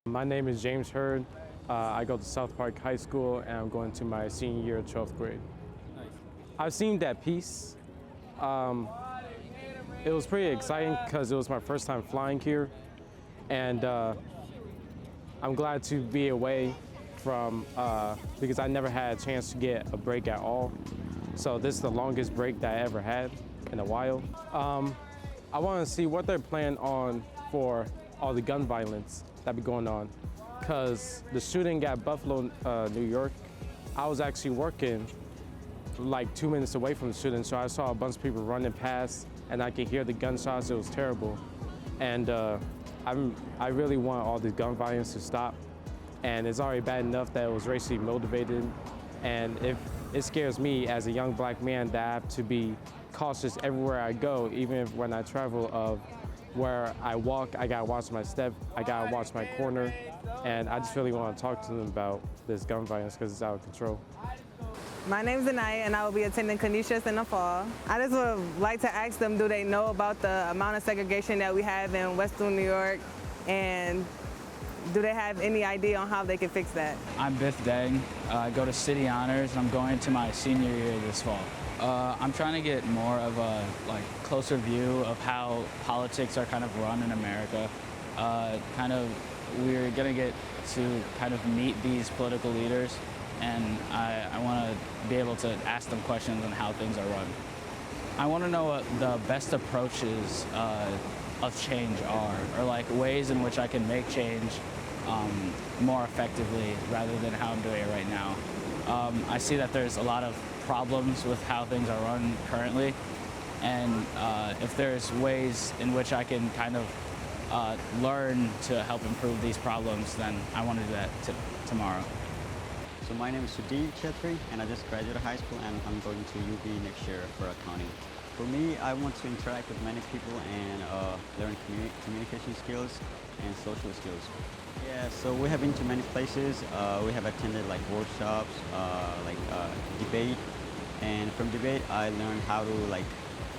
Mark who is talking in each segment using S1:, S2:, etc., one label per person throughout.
S1: My name is James Hurd. I go to South Park High School and I'm going to my senior year of 12th grade.
S2: Nice.
S1: I've seen that piece. It was pretty exciting because it was my first time flying here, and I'm glad to be away from, because I never had a chance to get a break at all. So this is the longest break that I ever had in a while. I want to see what they're planning on for all the gun violence that be going on. Because the shooting at Buffalo, New York, I was actually working like 2 minutes away from the shooting, so I saw a bunch of people running past and I could hear the gunshots. It was terrible. And I really want all the gun violence to stop. And it's already bad enough that it was racially motivated. And if it scares me as a young black man that I have to be cautious everywhere I go, even if when I travel, of where I walk, I gotta watch my step, I gotta watch my corner. And I just really want to talk to them about this gun violence because it's out of control.
S3: My name's Anaya and I will be attending Canisius in the fall. I just would like to ask them, do they know about the amount of segregation that we have in Western New York, and do they have any idea on how they can fix that?
S2: I'm Biff Deng. I go to City Honors and I'm going into my senior year this fall. I'm trying to get more of a closer view of how politics are kind of run in America. We're gonna get to kind of meet these political leaders, and I want to be able to ask them questions on how things are run. I want to know what the best approaches of change are, or like ways in which I can make change more effectively rather than how I'm doing it right now. I see that there's a lot of problems with how things are run currently, and if there's ways in which I can kind of learn to help improve these problems, then I want to do that tomorrow.
S4: So my name is Sudeep Chetri, and I just graduated high school, and I'm going to UB next year for accounting. For me, I want to interact with many people and learn communication skills and social skills. Yeah, so we have been to many places. We have attended like workshops, debate, and from debate I learned how to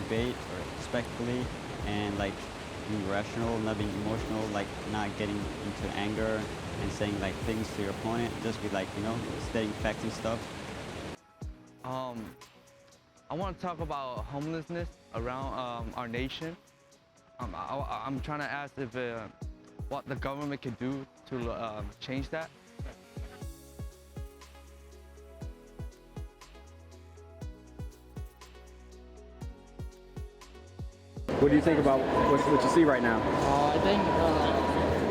S4: debate respectfully and being rational, not being emotional, not getting into anger and saying things to your opponent. Just be stating facts and stuff.
S5: I want to talk about homelessness around our nation. I'm trying to ask if what the government can do to change that.
S6: What do you think about what you see right now?
S7: I think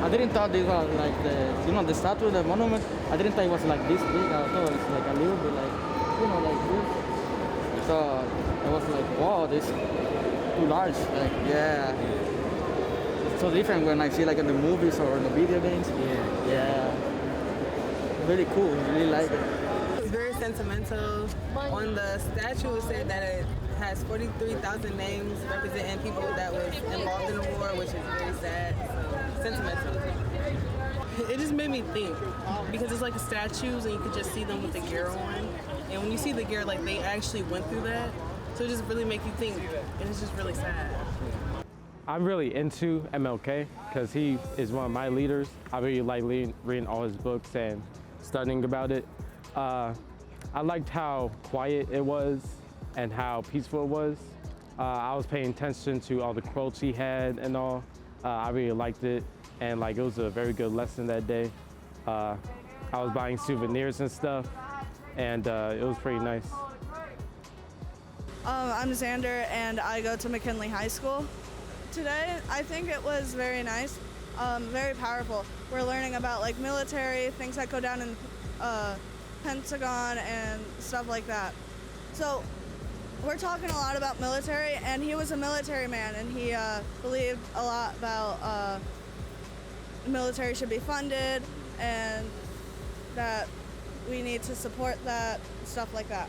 S7: I didn't thought this was the statue, the monument. I didn't think it was like this big. I thought it's like a little bit like this. So I was like, wow, this too large. Yeah, it's so different when I see in the movies or in the video games. Yeah, really cool. Really like it.
S3: It's very sentimental. On the statue it said that it has 43,000 names representing people that was involved in the war, which is very sad. So, sentimental.
S8: It just made me think, because it's like statues and you could just see them with the gear on. And when you see the gear, they actually went through that. So it just really makes you think, and it's just really sad.
S1: I'm really into MLK because he is one of my leaders. I really like reading all his books and studying about it. I liked how quiet it was and how peaceful it was. I was paying attention to all the quotes he had and all. I really liked it, and it was a very good lesson that day. I was buying souvenirs and stuff, and it was pretty nice.
S9: I'm Xander, and I go to McKinley High School. Today, I think it was very nice, very powerful. We're learning about military, things that go down in Pentagon and stuff like that. So we're talking a lot about military, and he was a military man, and he believed a lot about the military should be funded and that we need to support that, stuff like that.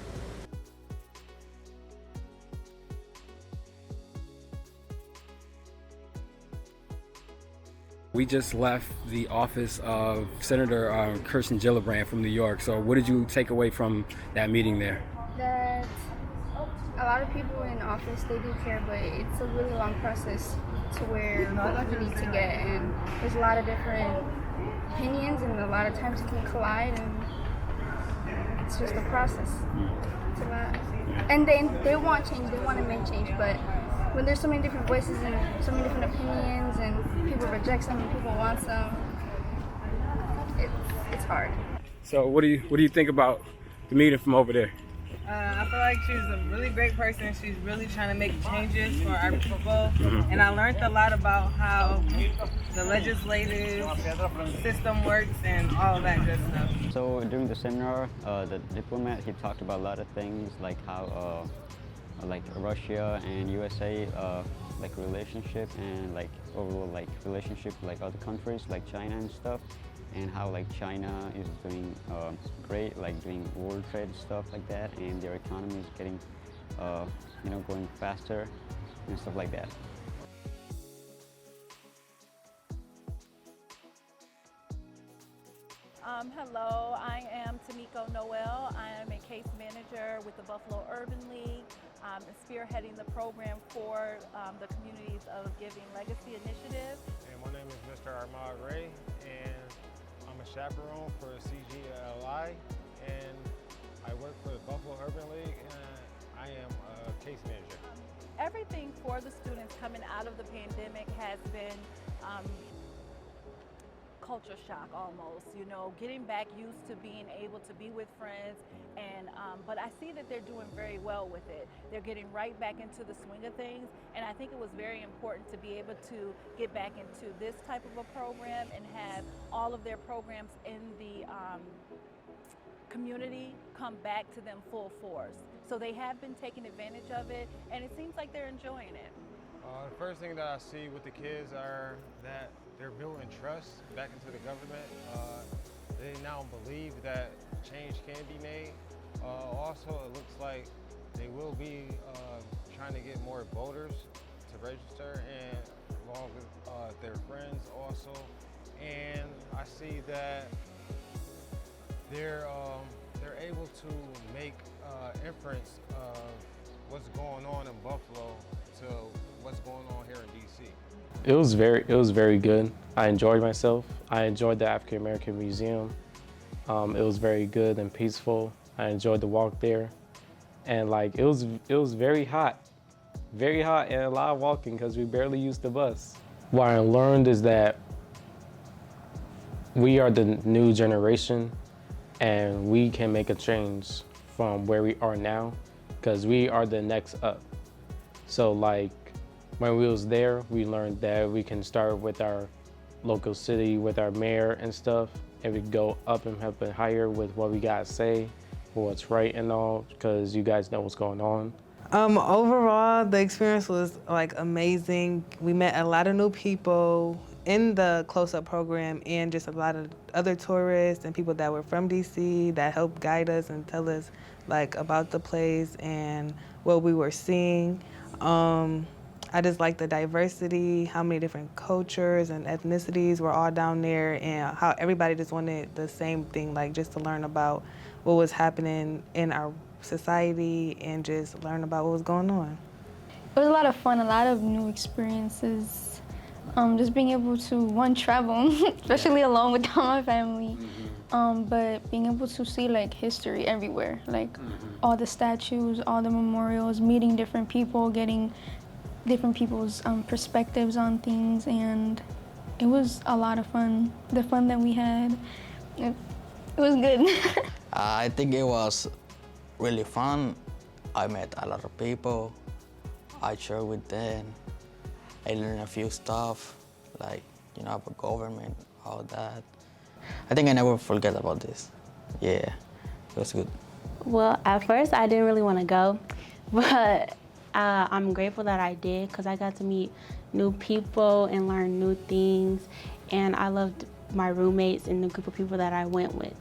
S6: We just left the office of Senator Kirsten Gillibrand from New York. So what did you take away from that meeting there?
S10: That a lot of people in office, they do care, but it's a really long process to where we need to get, and there's a lot of different opinions, and a lot of times it can collide, and it's just a process. It's a lot. And they want change, they want to make change, but when there's so many different voices and so many different opinions, and people reject some and people want some, it's hard.
S6: So what do you think about the meeting from over there?
S3: I feel like she's a really great person. She's really trying to make changes for our people. And I learned a lot about how the legislative system works and all that good stuff.
S4: So during the seminar, the diplomat, he talked about a lot of things, like how like Russia and USA like relationship, and like overall like relationship like other countries like China and stuff, and how like China is doing great, like doing world trade stuff like that, and their economy is getting you know, going faster and stuff like that.
S11: Hello, I am Tamiko Noel. I am a case manager with the Buffalo Urban League. I'm spearheading the program for the Communities of Giving Legacy Initiative.
S12: And my name is Mr. Ahmad Ray, and I'm a chaperone for CGLI, and I work for the Buffalo Urban League, and I am a case manager.
S11: Everything for the students coming out of the pandemic has been culture shock almost, you know, getting back used to being able to be with friends, and but I see that they're doing very well with it. They're getting right back into the swing of things, and I think it was very important to be able to get back into this type of a program and have all of their programs in the community come back to them full force. So they have been taking advantage of it, and it seems like they're enjoying it.
S12: The first thing that I see with the kids are that they're building trust back into the government. They now believe that change can be made. Also, it looks like they will be trying to get more voters to register, and along with their friends also. And I see that they're able to make inference of what's going on in Buffalo to what's going on here in DC.
S1: It was very good. I enjoyed myself. I enjoyed the African American Museum. It was very good and peaceful. I enjoyed the walk there, and like it was very hot and a lot of walking because we barely used the bus. What I learned is that we are the new generation, and we can make a change from where we are now, because we are the next up. So like, when we was there, we learned that we can start with our local city, with our mayor and stuff, and we go up and higher with what we gotta say, for what's right and all, because you guys know what's going on.
S3: Overall, the experience was like amazing. We met a lot of new people in the CloseUp program, and just a lot of other tourists and people that were from DC that helped guide us and tell us like about the place and what we were seeing. I just like the diversity, how many different cultures and ethnicities were all down there, and how everybody just wanted the same thing, like just to learn about what was happening in our society and just learn about what was going on.
S10: It was a lot of fun, a lot of new experiences. Just being able to, one, travel, especially alone without my family, but being able to see like history everywhere, like all the statues, all the memorials, meeting different people, getting different people's perspectives on things, and it was a lot of fun. The fun that we had, it was good.
S7: I think it was really fun. I met a lot of people. I shared with them. I learned a few stuff, like, you know, about government, all that. I think I never forget about this. Yeah, it was good.
S13: Well, at first I didn't really want to go, but I'm grateful that I did, because I got to meet new people and learn new things, and I loved my roommates and the group of people that I went with.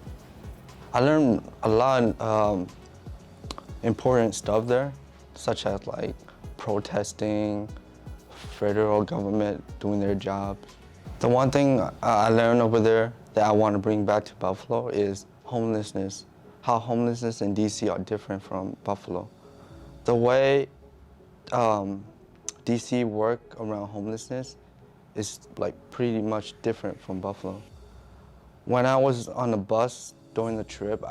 S14: I learned a lot important stuff there, such as like protesting, federal government doing their jobs. The one thing I learned over there that I want to bring back to Buffalo is homelessness, how homelessness in DC are different from Buffalo. The way DC work around homelessness is like pretty much different from Buffalo. When I was on the bus during the trip,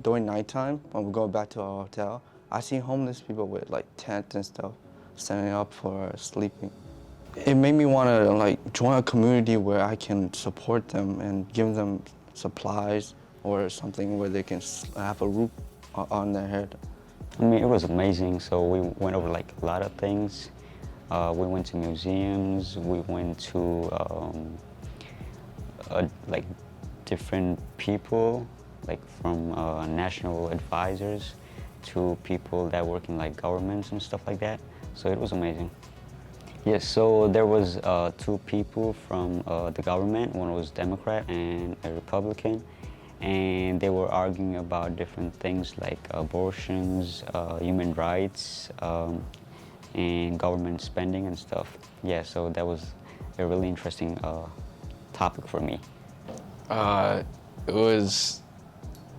S14: during nighttime, when we go back to our hotel, I see homeless people with like tents and stuff, setting up for sleeping. It made me want to like join a community where I can support them and give them supplies or something where they can have a roof on their head.
S4: I mean, it was amazing. So we went over like a lot of things. We went to museums. We went to like different people, like from national advisors to people that work in like governments and stuff like that. So it was amazing. Yes, so there was two people from the government. One was Democrat and a Republican, and they were arguing about different things like abortions, human rights, and government spending and stuff. Yeah, so that was a really interesting topic for me.
S15: It was,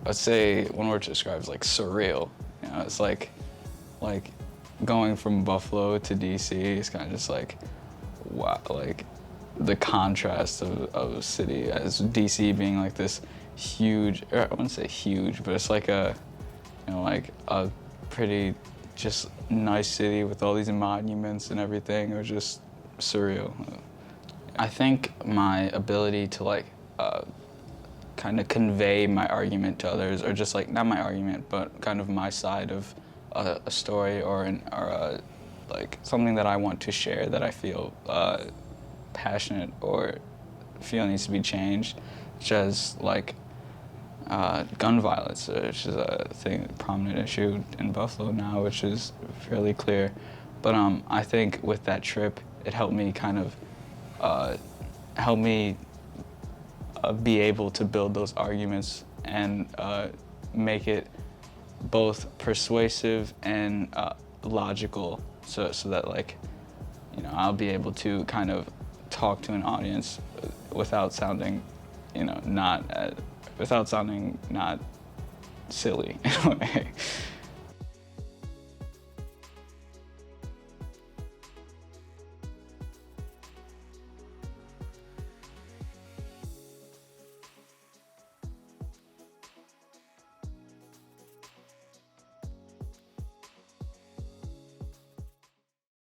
S15: I'd say one word to describe is like surreal. You know, it's like going from Buffalo to DC is kind of just like, wow, like the contrast of a city, as DC being like this huge, I wouldn't say huge, but it's like a, you know, like a pretty just nice city with all these monuments and everything. It was just surreal. I think my ability to like kind of convey my argument to others, or just like, not my argument, but kind of my side of a story or like something that I want to share that I feel passionate or feel needs to be changed, such as like gun violence, which is a prominent issue in Buffalo now, which is fairly clear. But I think with that trip, it helped me kind of be able to build those arguments and make it both persuasive and logical, so that like, you know, I'll be able to kind of talk to an audience without sounding, you know, not silly in a way.